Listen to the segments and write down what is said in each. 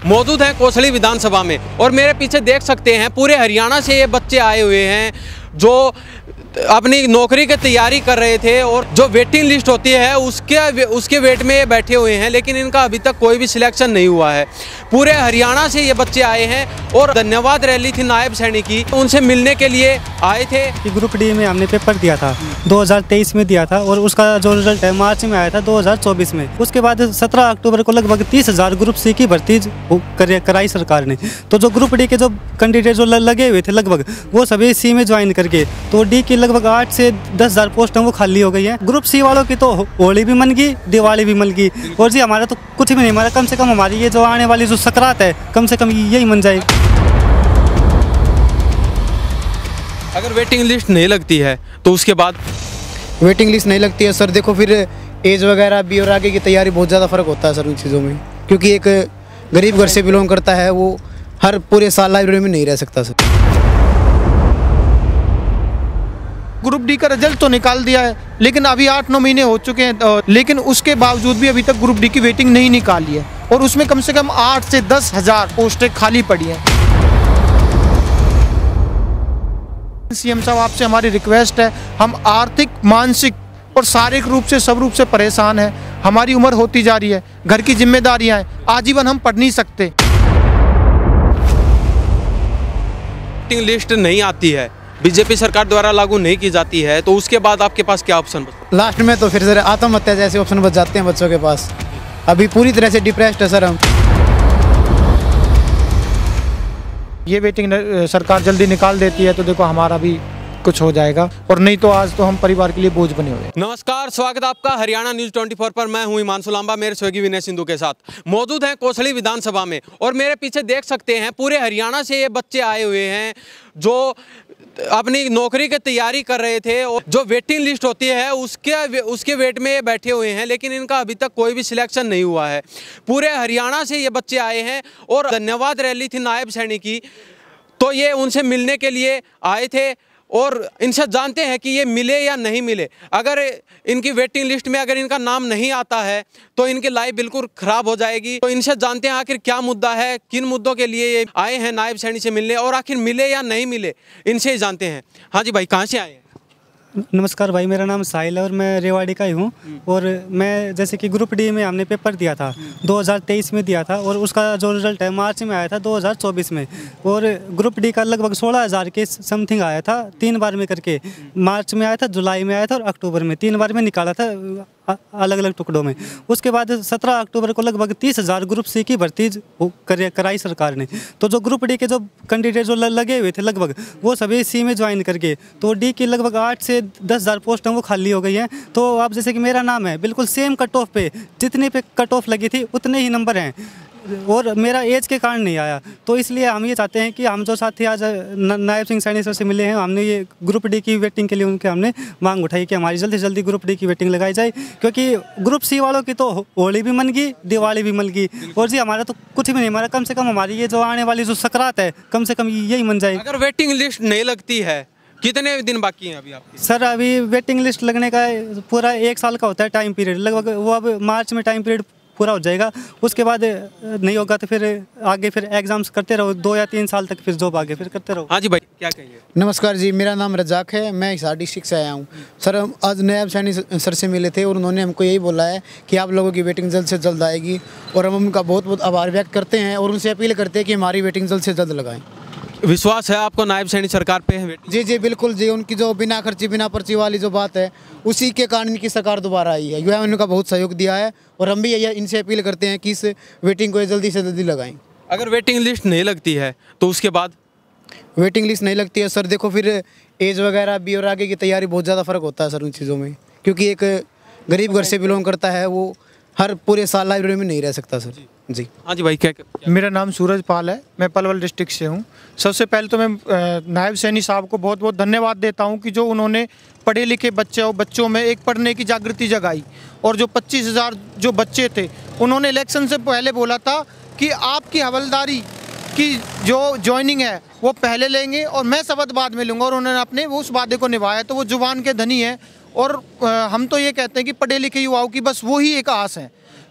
मौजूद हैं कोसली विधानसभा में और मेरे पीछे देख सकते हैं पूरे हरियाणा से ये बच्चे आए हुए हैं जो अपनी नौकरी की तैयारी कर रहे थे और जो वेटिंग लिस्ट होती है उसके वेट में ये बैठे हुए हैं, लेकिन इनका अभी तक कोई भी सिलेक्शन नहीं हुआ है। पूरे हरियाणा से ये बच्चे आए हैं और धन्यवाद रैली थी नायब सैनिक की, उनसे मिलने के लिए आए थे। कि ग्रुप डी में हमने पेपर दिया था 2023 में दिया था और उसका जो रिजल्ट है मार्च में आया था 2024 में। उसके बाद 17 अक्टूबर को लगभग 30,000 ग्रुप सी की भर्ती कराई सरकार ने। तो जो ग्रुप डी के जो कैंडिडेट जो लगे हुए थे लगभग वो सभी सी में ज्वाइन करके तो डी की लगभग 8 से 10,000 पोस्ट वो खाली हो गई है। ग्रुप सी वालों की तो होली भी मन गई, दिवाली भी मन गई और जी हमारा तो कुछ भी नहीं, हमारा कम से कम हमारी ये जो आने वाली जो सकरात है कम से कम यही मन जाए। अगर वेटिंग लिस्ट नहीं लगती है तो उसके बाद वेटिंग लिस्ट नहीं लगती है सर, देखो फिर एज वगैरह भी और आगे की तैयारी बहुत ज़्यादा फ़र्क होता है सर उन चीज़ों में, क्योंकि एक गरीब घर से बिलोंग करता है वो हर पूरे साल लाइब्रेरी में नहीं रह सकता सर। ग्रुप डी का रिजल्ट तो निकाल दिया है लेकिन अभी 8-9 महीने हो चुके हैं, लेकिन उसके बावजूद भी अभी तक ग्रुप डी की वेटिंग नहीं निकाली है और उसमें कम से कम 8 से 10,000 पोस्टें खाली पड़ी हैं। सीएम साहब आपसे हमारी रिक्वेस्ट है, हम आर्थिक, मानसिक और शारीरिक रूप से सब रूप से परेशान हैं। हमारी उम्र होती जा रही है, घर की जिम्मेदारियां हैं, आजीवन हम पढ़ नहीं सकते। वेटिंग लिस्ट नहीं आती है, बीजेपी सरकार द्वारा लागू नहीं की जाती है, तो उसके बाद आपके पास क्या ऑप्शन बचता? लास्ट में तो फिर सर आत्महत्या जैसे ऑप्शन बच जाते हैं बच्चों के पास। अभी पूरी तरह से डिप्रेस्ड है सर हम। ये वेटिंग सरकार जल्दी निकाल देती है तो देखो हमारा भी कुछ हो जाएगा, और नहीं तो आज तो हम परिवार के लिए बोझ बने हुए हैं। नमस्कार, स्वागत है आपका हरियाणा न्यूज़ 24 पर। मैं हूं हिमांशु लांबा, मेरे सहयोगी विनय सिंधु के साथ। मौजूद हैं कोसली विधानसभा में और मेरे पीछे देख सकते हैं पूरे हरियाणा से ये बच्चे आए हुए हैं जो अपनी नौकरी की तैयारी कर रहे थे और जो वेटिंग लिस्ट होती है उसके वेट में ये बैठे हुए हैं, लेकिन इनका अभी तक कोई भी सिलेक्शन नहीं हुआ है। पूरे हरियाणा से ये बच्चे आए हैं और धन्यवाद रैली थी नायब सैनिक की, तो ये उनसे मिलने के लिए आए थे और इनसे जानते हैं कि ये मिले या नहीं मिले। अगर इनकी वेटिंग लिस्ट में अगर इनका नाम नहीं आता है तो इनकी लाइफ बिल्कुल ख़राब हो जाएगी। तो इनसे जानते हैं आखिर क्या मुद्दा है, किन मुद्दों के लिए ये आए हैं नायब सैनिक से मिलने और आखिर मिले या नहीं मिले, इनसे ही जानते हैं। हाँ जी भाई, कहाँ से आए हैं? नमस्कार भाई, मेरा नाम साहिल है और मैं रेवाड़ी का ही हूँ। और मैं जैसे कि ग्रुप डी में हमने पेपर दिया था 2023 में दिया था और उसका जो रिजल्ट है मार्च में आया था 2024 में। और ग्रुप डी का लगभग 16,000 के समथिंग आया था 3 बार में करके। मार्च में आया था, जुलाई में आया था और अक्टूबर में 3 बार में निकाला था अलग अलग टुकड़ों में। उसके बाद 17 अक्टूबर को लगभग 30,000 ग्रुप सी की भर्ती कराई सरकार ने। तो जो ग्रुप डी के जो कैंडिडेट जो लगे हुए थे लगभग वो सभी सी में ज्वाइन करके तो डी की लगभग 8 से 10,000 पोस्ट वो खाली हो गई हैं। तो आप जैसे कि मेरा नाम है बिल्कुल सेम कट ऑफ पे, जितने पे कट ऑफ लगी थी उतने ही नंबर हैं और मेरा एज के कारण नहीं आया। तो इसलिए हम ये चाहते हैं कि हम जो साथी आज नायब सिंह सैनी सर से मिले हैं, हमने ये ग्रुप डी की वेटिंग के लिए उनके हमने मांग उठाई कि हमारी जल्दी से जल्दी ग्रुप डी की वेटिंग लगाई जाए, क्योंकि ग्रुप सी वालों की तो होली भी मन गई, दिवाली भी मन गई और जी हमारा तो कुछ भी नहीं, हमारा कम से कम हमारी ये जो आने वाली जो सकरात है कम से कम यही मन जाए। अगर वेटिंग लिस्ट नहीं लगती है, कितने दिन बाकी हैं अभी आपके? सर अभी वेटिंग लिस्ट लगने का पूरा 1 साल का होता है टाइम पीरियड लगभग, वो अब मार्च में टाइम पीरियड पूरा हो जाएगा। उसके बाद नहीं होगा तो फिर आगे फिर एग्जाम्स करते रहो 2 या 3 साल तक, फिर जॉब आगे फिर करते रहो। हाँ जी भाई, क्या कहिए? नमस्कार जी, मेरा नाम रजाक है, मैं हिसार डिस्ट्रिक्ट से आया हूँ सर। हम आज नायब सैनिक सर से मिले थे और उन्होंने हमको यही बोला है कि आप लोगों की वेटिंग जल्द से जल्द आएगी और हम उनका बहुत बहुत आभार व्यक्त करते हैं और उनसे अपील करते हैं कि हमारी वेटिंग जल्द से जल्द लगाएं। विश्वास है आपको नायब सैनिक सरकार पे है? जी जी बिल्कुल जी, उनकी जो बिना खर्ची बिना पर्ची वाली जो बात है उसी के कारण इनकी सरकार दोबारा आई है। यूएन उनका बहुत सहयोग दिया है और हम भी इनसे अपील करते हैं कि इस वेटिंग को जल्दी से जल्दी लगाएं। अगर वेटिंग लिस्ट नहीं लगती है तो उसके बाद वेटिंग लिस्ट नहीं लगती है सर, देखो फिर एज वगैरह भी और आगे की तैयारी बहुत ज़्यादा फ़र्क होता है सर उन चीज़ों में, क्योंकि एक गरीब घर से बिलोंग करता है वो हर पूरे साल लाइब्रेरी में नहीं रह सकता सर जी। हाँ जी भाई, क्या? मेरा नाम सूरज पाल है, मैं पलवल डिस्ट्रिक्ट से हूँ। सबसे पहले तो मैं नायब सैनी साहब को बहुत बहुत धन्यवाद देता हूँ कि जो उन्होंने पढ़े लिखे बच्चों में एक पढ़ने की जागृति जगाई और जो 25,000 जो बच्चे थे उन्होंने इलेक्शन से पहले बोला था कि आपकी हवलदारी की जो ज्वाइनिंग है वो पहले लेंगे और मैं शपथ बाद में लूँगा, और उन्होंने अपने उस वादे को निभाया। तो वो जुबान के धनी है और हम तो ये कहते हैं कि पढ़े लिखे युवाओं की बस वो ही एक आस है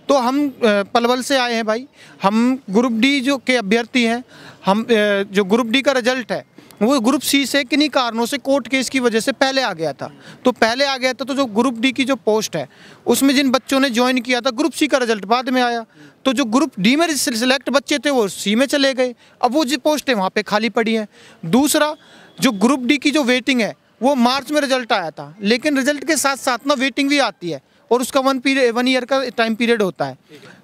तो हम पलवल से आए हैं भाई। हम ग्रुप डी जो के अभ्यर्थी हैं। हम जो ग्रुप डी का रिजल्ट है वो ग्रुप सी से किन्हीं कारणों से कोर्ट केस की वजह से पहले आ गया था। तो पहले आ गया था, तो जो ग्रुप डी की जो पोस्ट है उसमें जिन बच्चों ने ज्वाइन किया था, ग्रुप सी का रिजल्ट बाद में आया। तो जो ग्रुप डी में सिलेक्ट बच्चे थे वो सी में चले गए। अब वो जो पोस्ट है वहाँ पे खाली पड़ी है। दूसरा, जो ग्रुप डी की जो वेटिंग है वो मार्च में रिजल्ट आया था, लेकिन रिजल्ट के साथ साथ ना वेटिंग भी आती है और उसका 1 ईयर का टाइम पीरियड होता है।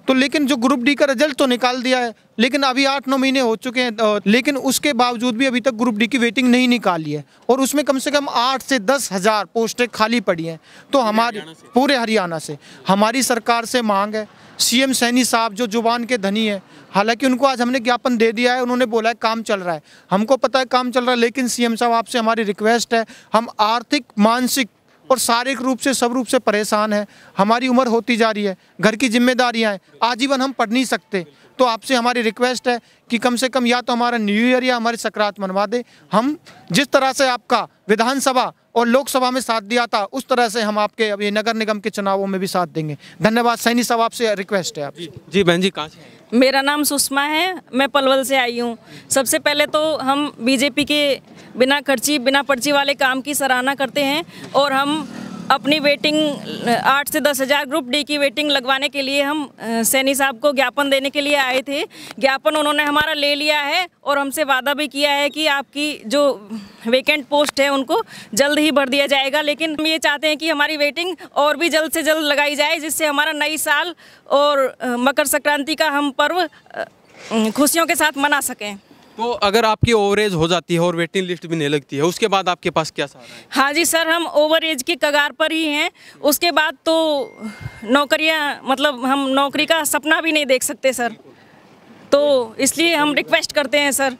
तो लेकिन जो ग्रुप डी का रिजल्ट तो निकाल दिया है, लेकिन अभी 8-9 महीने हो चुके हैं, लेकिन उसके बावजूद भी अभी तक ग्रुप डी की वेटिंग नहीं निकाली है और उसमें कम से कम 8 से 10 हज़ार पोस्टें खाली पड़ी हैं। तो हमारी पूरे हरियाणा से हमारी सरकार से मांग है, सीएम सैनी साहब जो जुबान के धनी है, हालांकि उनको आज हमने ज्ञापन दे दिया है, उन्होंने बोला है काम चल रहा है, हमको पता है काम चल रहा है, लेकिन सीएम साहब आपसे हमारी रिक्वेस्ट है, हम आर्थिक, मानसिक और शारीरिक रूप से सब रूप से परेशान हैं। हमारी उम्र होती जा रही है, घर की जिम्मेदारियां हैं, आजीवन हम पढ़ नहीं सकते। तो आपसे हमारी रिक्वेस्ट है कि कम से कम या तो हमारा न्यू ईयर या हमारी सकरात मनवा दे। हम जिस तरह से आपका विधानसभा और लोकसभा में साथ दिया था उस तरह से हम आपके अभी नगर निगम के चुनावों में भी साथ देंगे। धन्यवाद सैनी साहब, आपसे रिक्वेस्ट है। आपसे जी बहन जी, कहाँ से? मेरा नाम सुषमा है, मैं पलवल से आई हूँ। सबसे पहले तो हम बीजेपी के बिना खर्ची बिना पर्ची वाले काम की सराहना करते हैं और हम अपनी वेटिंग 8 से 10 हज़ार ग्रुप डी की वेटिंग लगवाने के लिए हम सैनी साहब को ज्ञापन देने के लिए आए थे। ज्ञापन उन्होंने हमारा ले लिया है और हमसे वादा भी किया है कि आपकी जो वेकेंट पोस्ट है उनको जल्द ही भर दिया जाएगा। लेकिन हम ये चाहते हैं कि हमारी वेटिंग और भी जल्द से जल्द लगाई जाए, जिससे हमारा नई साल और मकर संक्रांति का हम पर्व खुशियों के साथ मना सकें। तो अगर आपकी ओवरेज हो जाती है और वेटिंग लिस्ट भी नहीं लगती है, उसके बाद आपके पास क्या सहारा है? हाँ जी सर, हम ओवर एज के कगार पर ही हैं। उसके बाद तो नौकरियाँ, मतलब हम नौकरी का सपना भी नहीं देख सकते सर। तो इसलिए हम रिक्वेस्ट करते हैं सर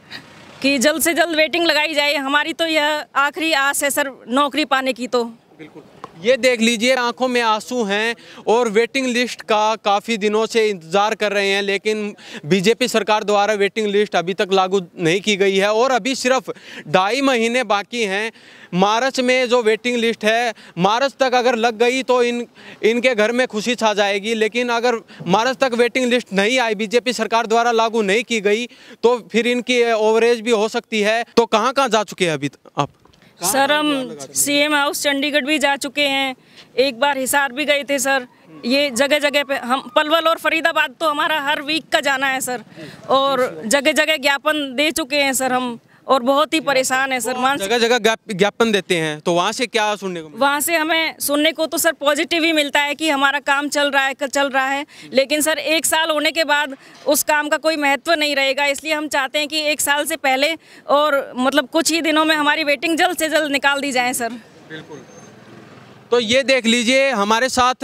कि जल्द से जल्द वेटिंग लगाई जाए। हमारी तो यह आखिरी आस है सर नौकरी पाने की। तो बिल्कुल, ये देख लीजिए, आंखों में आंसू हैं और वेटिंग लिस्ट का काफ़ी दिनों से इंतज़ार कर रहे हैं, लेकिन बीजेपी सरकार द्वारा वेटिंग लिस्ट अभी तक लागू नहीं की गई है और अभी सिर्फ 2.5 महीने बाकी हैं। मार्च में जो वेटिंग लिस्ट है, मार्च तक अगर लग गई तो इनके घर में खुशी छा जाएगी, लेकिन अगर मार्च तक वेटिंग लिस्ट नहीं आई, बीजेपी सरकार द्वारा लागू नहीं की गई, तो फिर इनकी ओवरेज भी हो सकती है। तो कहाँ कहाँ जा चुके हैं अभी आप? सर हम सीएम हाउस चंडीगढ़ भी जा चुके हैं, एक बार हिसार भी गए थे सर। ये जगह जगह पे हम पलवल और फरीदाबाद तो हमारा हर वीक का जाना है सर, और जगह जगह ज्ञापन दे चुके हैं सर हम, और बहुत ही परेशान है सर। जगह जगह ज्ञापन देते हैं, तो वहाँ से क्या सुनने को? वहाँ से हमें सुनने को तो सर पॉजिटिव ही मिलता है कि हमारा काम चल रहा है, लेकिन सर 1 साल होने के बाद उस काम का कोई महत्व नहीं रहेगा। इसलिए हम चाहते हैं कि 1 साल से पहले और मतलब कुछ ही दिनों में हमारी वेटिंग जल्द से जल्द निकाल दी जाए सर। बिल्कुल। तो ये देख लीजिए, हमारे साथ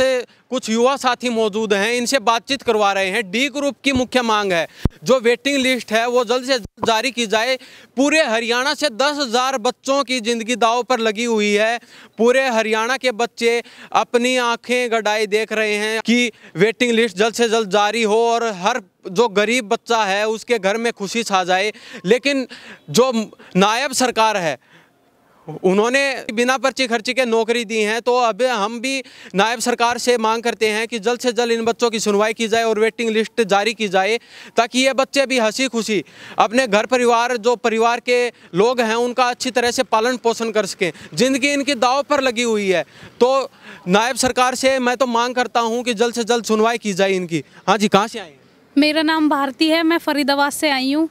कुछ युवा साथी मौजूद हैं, इनसे बातचीत करवा रहे हैं। डी ग्रुप की मुख्य मांग है जो वेटिंग लिस्ट है वो जल्द से जल्द जारी की जाए। पूरे हरियाणा से 10,000 बच्चों की ज़िंदगी दांव पर लगी हुई है। पूरे हरियाणा के बच्चे अपनी आंखें गड़ाए देख रहे हैं कि वेटिंग लिस्ट जल्द से जल्द जारी हो और हर जो गरीब बच्चा है उसके घर में खुशी छा जाए। लेकिन जो नायब सरकार है उन्होंने बिना पर्ची खर्ची के नौकरी दी है, तो अब हम भी नायब सरकार से मांग करते हैं कि जल्द से जल्द इन बच्चों की सुनवाई की जाए और वेटिंग लिस्ट जारी की जाए, ताकि ये बच्चे भी हंसी खुशी अपने घर परिवार, जो परिवार के लोग हैं, उनका अच्छी तरह से पालन पोषण कर सकें। ज़िंदगी इनकी दांव पर लगी हुई है, तो नायब सरकार से मैं तो मांग करता हूँ कि जल्द से जल्द सुनवाई की जाए इनकी। हाँ जी, कहाँ से आए? मेरा नाम भारती है, मैं फरीदाबाद से आई हूँ।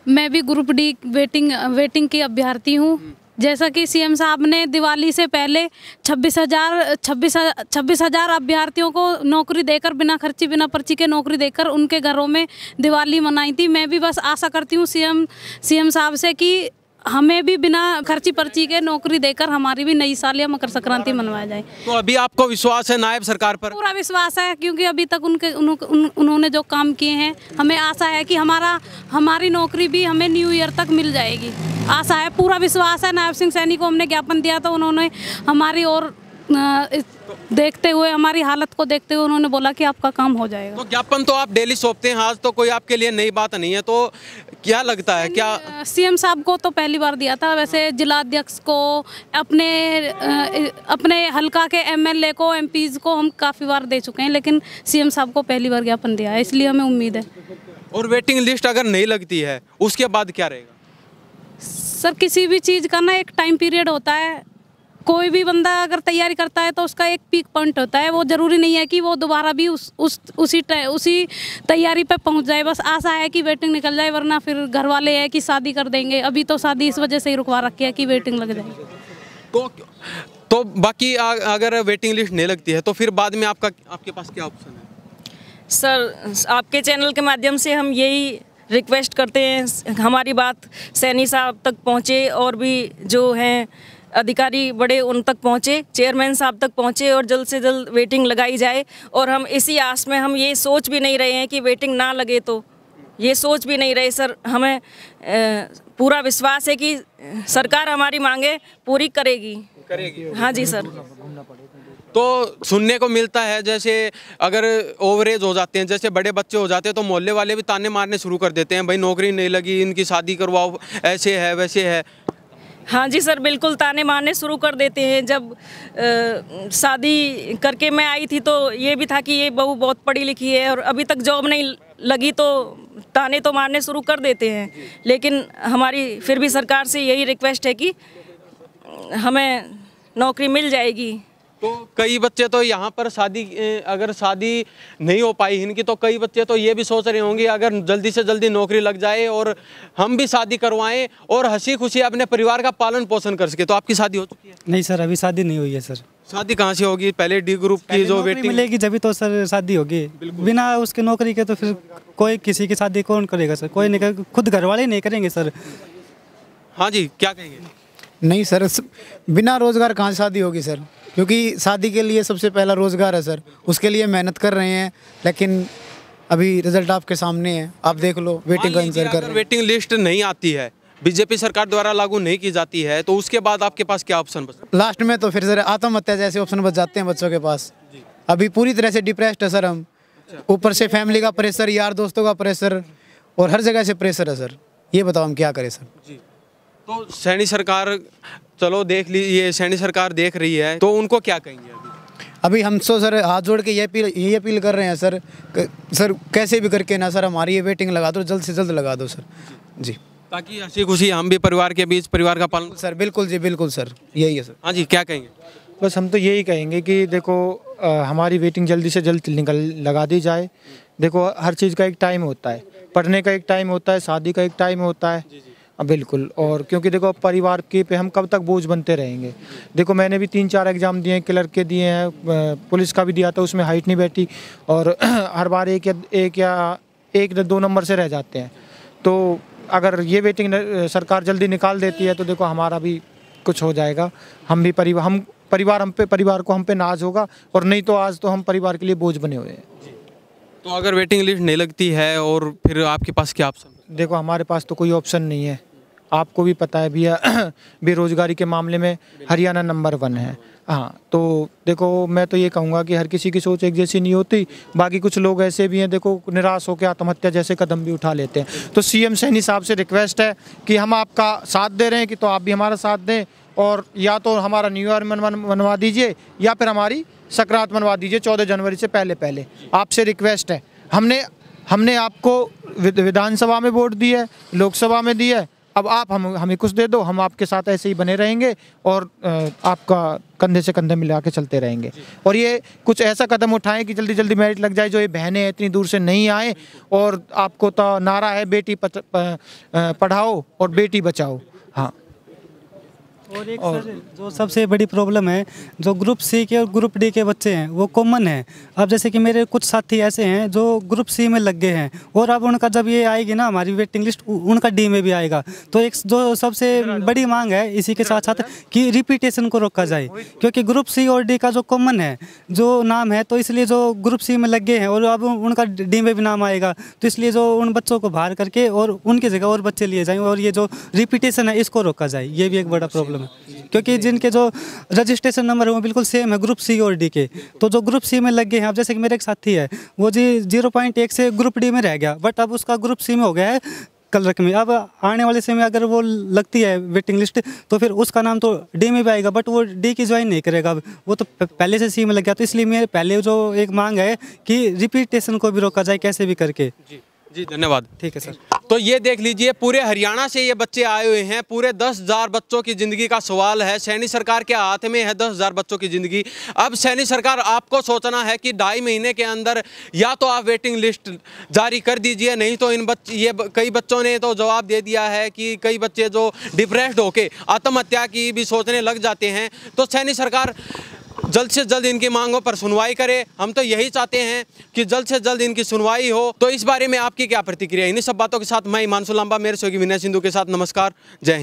मैं भी ग्रुप डी वेटिंग की अभ्यर्थी हूँ। जैसा कि सीएम साहब ने दिवाली से पहले 26,000 अभ्यर्थियों को नौकरी देकर, बिना खर्ची बिना पर्ची के नौकरी देकर उनके घरों में दिवाली मनाई थी। मैं भी बस आशा करती हूँ सीएम साहब से कि हमें भी बिना खर्ची पर्ची के नौकरी देकर हमारी भी नई साल या मकर संक्रांति मनवाया जाए। तो अभी आपको विश्वास है नायब सरकार पर? पूरा विश्वास है, क्योंकि अभी तक उन्होंने जो काम किए हैं, हमें आशा है कि हमारी नौकरी भी हमें न्यू ईयर तक मिल जाएगी। आशा है, पूरा विश्वास है। नायब सिंह सैनी को हमने ज्ञापन दिया तो उन्होंने हमारी और देखते हुए, हमारी हालत को देखते हुए उन्होंने बोला कि आपका काम हो जाएगा। तो ज्ञापन तो आप डेली सौंपते हैं, आज तो कोई आपके लिए नई बात नहीं है, तो क्या लगता है क्या? सीएम साहब को तो पहली बार दिया था, वैसे जिला अध्यक्ष को, अपने हलका के एमएलए को, एमपीज को हम काफ़ी बार दे चुके हैं, लेकिन सीएम साहब को पहली बार ज्ञापन दिया है, इसलिए हमें उम्मीद है। और वेटिंग लिस्ट अगर नहीं लगती है उसके बाद क्या रहेगा? सर, किसी भी चीज़ का ना एक टाइम पीरियड होता है। कोई भी बंदा अगर तैयारी करता है तो उसका एक पीक पॉइंट होता है। वो ज़रूरी नहीं है कि वो दोबारा भी उसी तैयारी पे पहुंच जाए। बस आशा है कि वेटिंग निकल जाए, वरना फिर घर वाले है कि शादी कर देंगे। अभी तो शादी इस वजह से ही रुकवा रखी है कि वेटिंग लग जाए। तो बाकी अगर वेटिंग लिस्ट नहीं लगती है तो फिर बाद में आपके पास क्या ऑप्शन है? सर, आपके चैनल के माध्यम से हम यही रिक्वेस्ट करते हैं, हमारी बात सैनी साहब तक पहुँचे और भी जो हैं अधिकारी बड़े उन तक पहुँचे, चेयरमैन साहब तक पहुँचे और जल्द से जल्द वेटिंग लगाई जाए। और हम इसी आस में, हम ये सोच भी नहीं रहे हैं कि वेटिंग ना लगे, तो ये सोच भी नहीं रहे सर। हमें पूरा विश्वास है कि सरकार हमारी मांगे पूरी करेगी। हाँ जी सर। तो सुनने को मिलता है जैसे अगर ओवरेज हो जाते हैं, जैसे बड़े बच्चे हो जाते हैं तो मोहल्ले वाले भी ताने मारने शुरू कर देते हैं, भाई नौकरी नहीं लगी, इनकी शादी करवाओ, ऐसे है वैसे है। हाँ जी सर, बिल्कुल ताने मारने शुरू कर देते हैं। जब शादी करके मैं आई थी तो ये भी था कि ये बहू बहुत पढ़ी लिखी है और अभी तक जॉब नहीं लगी, तो ताने तो मारने शुरू कर देते हैं। लेकिन हमारी फिर भी सरकार से यही रिक्वेस्ट है कि हमें नौकरी मिल जाएगी। तो कई बच्चे तो यहाँ पर अगर शादी नहीं हो पाई इनकी, तो कई बच्चे तो ये भी सोच रहे होंगे अगर जल्दी से जल्दी नौकरी लग जाए और हम भी शादी करवाएं और हंसी खुशी अपने परिवार का पालन पोषण कर सके। तो आपकी शादी हो चुकी है? नहीं सर, अभी शादी नहीं हुई है सर। शादी कहाँ से होगी? पहले डी ग्रुप की जो वेटिंग मिलेगी जब तो सर शादी होगी। बिना उसके नौकरी के तो फिर कोई किसी की शादी कौन करेगा सर? कोई नहीं करेगा, खुद घर वाले नहीं करेंगे सर। हाँ जी, क्या कहेंगे? नहीं सर, बिना रोज़गार कहाँ से शादी होगी सर? क्योंकि शादी के लिए सबसे पहला रोज़गार है सर, उसके लिए मेहनत कर रहे हैं, लेकिन अभी रिजल्ट आपके सामने है, आप देख लो, वेटिंग का इंतजार कर रहे हैं। वेटिंग लिस्ट नहीं आती है, बीजेपी सरकार द्वारा लागू नहीं की जाती है, तो उसके बाद आपके पास क्या ऑप्शन बचता? लास्ट में तो फिर सर आत्महत्या जैसे ऑप्शन बच जाते हैं बच्चों के पास। अभी पूरी तरह से डिप्रेस्ड है सर हम, ऊपर से फैमिली का प्रेशर, यार दोस्तों का प्रेशर और हर जगह से प्रेशर है सर। ये बताओ हम क्या करें सर? तो सैनी सरकार, चलो देख लीजिए, सैनी सरकार देख रही है, तो उनको क्या कहेंगे अभी हम तो सर हाथ जोड़ के ये अपील कर रहे हैं सर, सर कैसे भी करके ना सर हमारी ये वेटिंग लगा दो, जल्द से जल्द लगा दो सर जी, ताकि हंसी खुशी हम भी परिवार के बीच परिवार का पालन। सर बिल्कुल जी, बिल्कुल सर, यही है सर। हाँ जी, क्या कहेंगे? बस हम तो यही कहेंगे कि देखो हमारी वेटिंग जल्दी से जल्द लगा दी जाए। देखो हर चीज़ का एक टाइम होता है, पढ़ने का एक टाइम होता है, शादी का एक टाइम होता है। बिल्कुल, और क्योंकि देखो परिवार के पे हम कब तक बोझ बनते रहेंगे। देखो मैंने भी 3-4 एग्ज़ाम दिए हैं, क्लर्क के दिए हैं, पुलिस का भी दिया था, उसमें हाइट नहीं बैठी और हर बार एक या 2 नंबर से रह जाते हैं। तो अगर ये वेटिंग सरकार जल्दी निकाल देती है तो देखो हमारा भी कुछ हो जाएगा, हम भी परिवार को हम पे नाज होगा, और नहीं तो आज तो हम परिवार के लिए बोझ बने हुए हैं। तो अगर वेटिंग लिस्ट नहीं लगती है और फिर आपके पास क्या ऑप्शन? देखो हमारे पास तो कोई ऑप्शन नहीं है, आपको भी पता है भैया, बेरोजगारी के मामले में हरियाणा नंबर 1 है। हाँ, तो देखो मैं तो ये कहूँगा कि हर किसी की सोच एक जैसी नहीं होती। बाकी कुछ लोग ऐसे भी हैं, देखो निराश होकर आत्महत्या जैसे कदम भी उठा लेते हैं। तो सीएम सैनी साहब से रिक्वेस्ट है कि हम आपका साथ दे रहे हैं कि तो आप भी हमारा साथ दें, और या तो हमारा न्यू ईयर मनवा दीजिए या फिर हमारी सकरात मनवा दीजिए 14 जनवरी से पहले। आपसे रिक्वेस्ट है, हमने आपको विधानसभा में वोट दी है, लोकसभा में दी है, अब आप हमें कुछ दे दो, हम आपके साथ ऐसे ही बने रहेंगे और आपका कंधे से कंधे मिला के चलते रहेंगे। और ये कुछ ऐसा कदम उठाएं कि जल्दी जल्दी मेरिट लग जाए, जो ये बहनें इतनी दूर से नहीं आए। और आपको तो नारा है बेटी पढ़ाओ और बेटी बचाओ। हाँ, और एक सर जो सबसे बड़ी प्रॉब्लम है, जो ग्रुप सी के और ग्रुप डी के बच्चे हैं वो कॉमन है। अब जैसे कि मेरे कुछ साथी ऐसे हैं जो ग्रुप सी में लग गए हैं, और अब उनका जब ये आएगी ना हमारी वेटिंग लिस्ट, उनका डी में भी आएगा। तो एक जो सबसे बड़ी मांग है इसी के साथ साथ कि रिपीटेशन को रोका जाए, क्योंकि ग्रुप सी और डी का जो कॉमन है जो नाम है, तो इसलिए जो ग्रुप सी में लग गए हैं और अब उनका डी में भी नाम आएगा, तो इसलिए जो उन बच्चों को बाहर करके और उनकी जगह और बच्चे लिए जाएँ और ये जो रिपीटेशन है इसको रोका जाए। ये भी एक बड़ा प्रॉब्लम। में, क्योंकि जिनके जो रजिस्ट्रेशन नंबर है वो बिल्कुल सेम है ग्रुप सी और डी के। तो जो ग्रुप सी में लग गए हैं, अब जैसे कि मेरे एक साथी है वो जी 0.1 से ग्रुप डी में रह गया, बट अब उसका ग्रुप सी में हो गया है कलरक में। अब आने वाले समय अगर वो लगती है वेटिंग लिस्ट तो फिर उसका नाम तो डी में भी आएगा, बट वो डी की ज्वाइन नहीं करेगा, अब वो तो पहले से सी में लग गया। तो इसलिए मेरे पहले जो एक मांग है कि रिपीटेशन को भी रोका जाए कैसे भी करके। जी धन्यवाद। ठीक है सर। तो ये देख लीजिए, पूरे हरियाणा से ये बच्चे आए हुए हैं। पूरे 10,000 बच्चों की ज़िंदगी का सवाल है। सैनी सरकार के हाथ में है 10,000 बच्चों की ज़िंदगी। अब सैनी सरकार आपको सोचना है कि 2.5 महीने के अंदर या तो आप वेटिंग लिस्ट जारी कर दीजिए, नहीं तो इन कई बच्चों ने तो जवाब दे दिया है कि कई बच्चे जो डिप्रेस्ड होके आत्महत्या की भी सोचने लग जाते हैं। तो सैनी सरकार जल्द से जल्द इनकी मांगों पर सुनवाई करे। हम तो यही चाहते हैं कि जल्द से जल्द इनकी सुनवाई हो। तो इस बारे में आपकी क्या प्रतिक्रिया है? इन्हीं सब बातों के साथ मैं हिमांशु लांबा, मेरे सहयोगी विनय सिंधु के साथ नमस्कार, जय हिंद।